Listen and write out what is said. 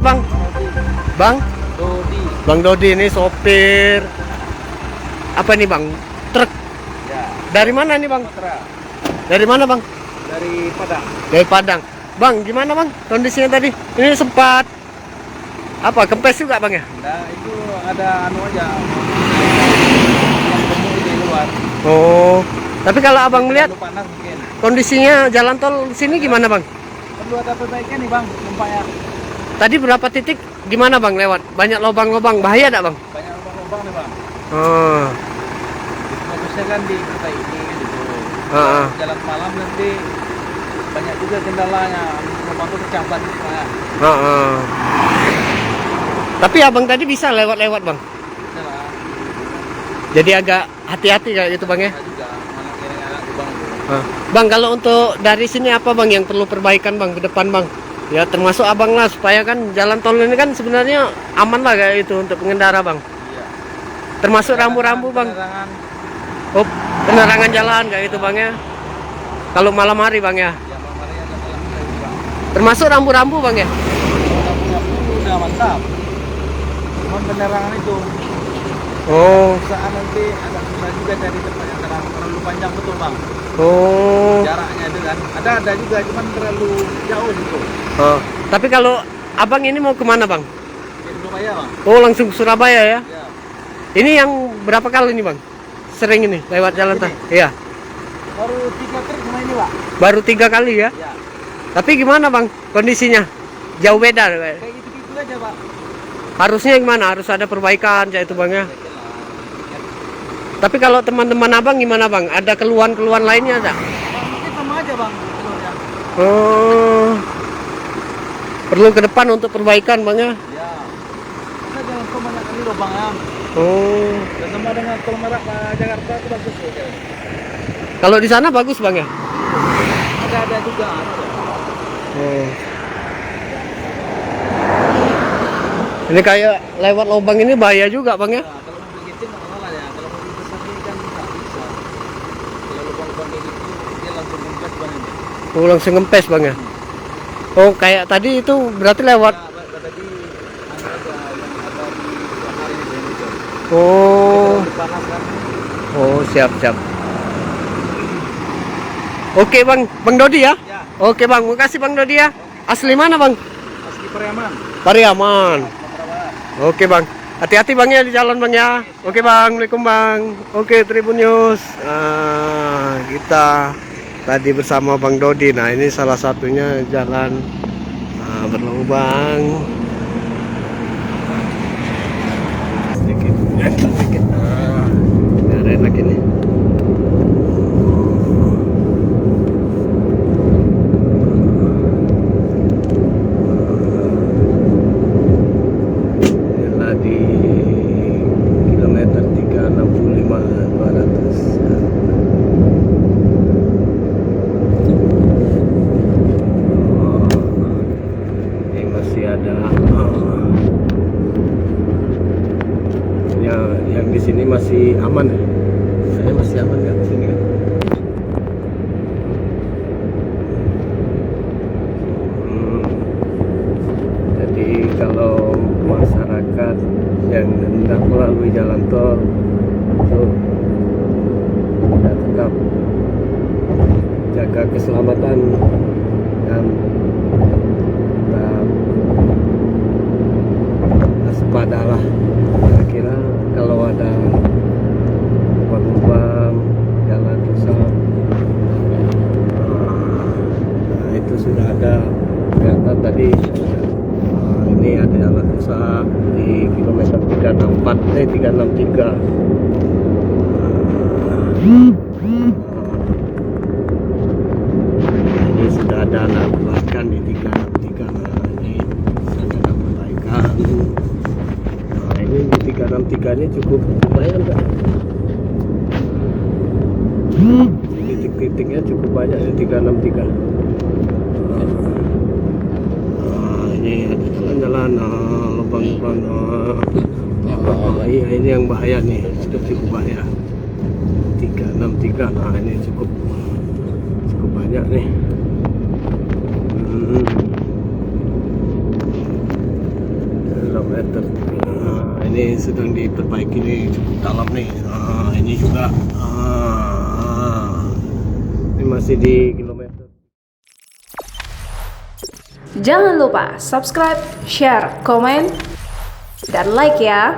Bang, Bang, Dodi. Bang Dodi ini sopir apa nih Bang? Truk. Ya. Dari mana nih Bang? Sumatera. Dari mana Bang? Dari Padang. Dari Padang. Bang, gimana Bang kondisinya tadi? Ini sempat apa? Kempes juga Bang ya? Nah, itu ada anu aja. Yang gemuk di luar. Oh, tapi kalau Abang melihat Terlalu panas mungkin. kondisinya jalan tol sini gimana Bang? Perlu ada perbaikan nih Bang, nampaknya. Tadi berapa titik gimana Bang lewat? Banyak lubang-lubang, bahaya enggak Bang? Banyak lubang-lubang nih Bang. Oh. Bagusnya kan di kota ini gitu. Heeh. Jalan malam nanti banyak juga kendalanya. Lubang itu pecah ban gitu ya. Heeh. Tapi Abang tadi bisa lewat-lewat Bang. Jalan. Jadi agak hati-hati kayak gitu Bang ya. Ada juga mana kira-kira lubang itu. Bang, kalau untuk dari sini apa Bang yang perlu perbaikan Bang ke depan Bang? Ya termasuk Abang lah supaya kan jalan tol ini kan sebenarnya aman lah kayak itu untuk pengendara Bang. Iya. Termasuk rambu-rambu Bang. Penerangan. Oh, penerangan jalan kayak gitu Bang ya. Kalau malam hari Bang ya. Ya malam hari ada jalan juga. Termasuk rambu-rambu Bang ya. Lampu-lampu udah mantap. Cuman penerangan itu Oh. saat nanti agak susah juga cari tempat yang terlalu panjang betul Bang. Oh. Jaraknya itu kan ada juga cuman terlalu jauh gitu. Oh. Tapi kalau Abang ini mau kemana Bang? Di Surabaya Bang. Oh langsung ke Surabaya ya. Ya. Ini yang berapa kali nih Bang? Sering ini lewat jalan tol? Iya. Baru 3 trip cuma ini Pak. Baru 3 kali ya. Ya. Tapi gimana Bang kondisinya? Jauh beda. Kayak gitu-gitu aja Pak. Harusnya gimana? Harus ada perbaikan kayak itu Bang ya. Tapi kalau teman-teman Abang gimana Bang? Ada keluhan-keluhan lainnya ada? Mungkin sama aja Bang. Sebenarnya. Oh. Perlu ke depan untuk perbaikan Bang ya. Ya. Karena jalan tol banyak kali lubang ya. Oh. Dan sama dengan tol Merak ke Jakarta itu bagus ya. Kalau di sana bagus Bang ya? Ada juga. Ada. Oh. Ini kayak lewat lubang ini bahaya juga Bang ya? Nah, kalau mobil kecil nggak masalah ya. Kalau mobil besar ini kan nggak bisa. Kalau lubang-lubang kayak gitu dia langsung ngempes ban ini. Oh langsung ngempes Bang ya? Oh kayak tadi itu berarti lewat. Ya, tadi anu aja yang ada di hari ini itu. Oh. Terlalu panas kan. Oh siap. Oke Bang Dodi ya? Ya. Oke Bang, makasih Bang Dodi ya. Asli mana Bang? Asli Pariaman. Pariaman. Sumatera Barat. Oke Bang, hati-hati Bang ya di jalan Bang ya. Oke Bang, Assalamualaikum Bang. Oke Tribun News. Kita tadi bersama Bang Dodi. Nah ini salah satunya jalan berlubang. Sedikit. Nah, enak ini. Di kilometer 365 200. Ini masih ada yang di sini masih aman ya? Saya masih aman nggak di sini kan? Jadi kalau masyarakat yang hendak melalui jalan tol itu tetap jaga keselamatan dan tetap waspadalah. Kira-kira kalau ada lubang jalan rusak, nah itu sudah ada kelihatan tadi. Ini ada jalan rusak di kilometer 363. Ini sudah ada anak perbaikan di 363. Nah, ini sudah ada perbaikan. Nah, ini di 363 ini cukup lumayan kan? Titik-titiknya cukup banyak di 363. Ini ada jalan-jalan lubang-lubang. Iya ini yang bahaya nih, sudah cukup bahaya. 363. Nah ini cukup banyak nih. Kilometer. Nah, ini sedang diperbaiki nih, cukup dalam nih. Nah, ini juga. Ini masih di kilometer. Jangan lupa subscribe, share, komen, dan like ya.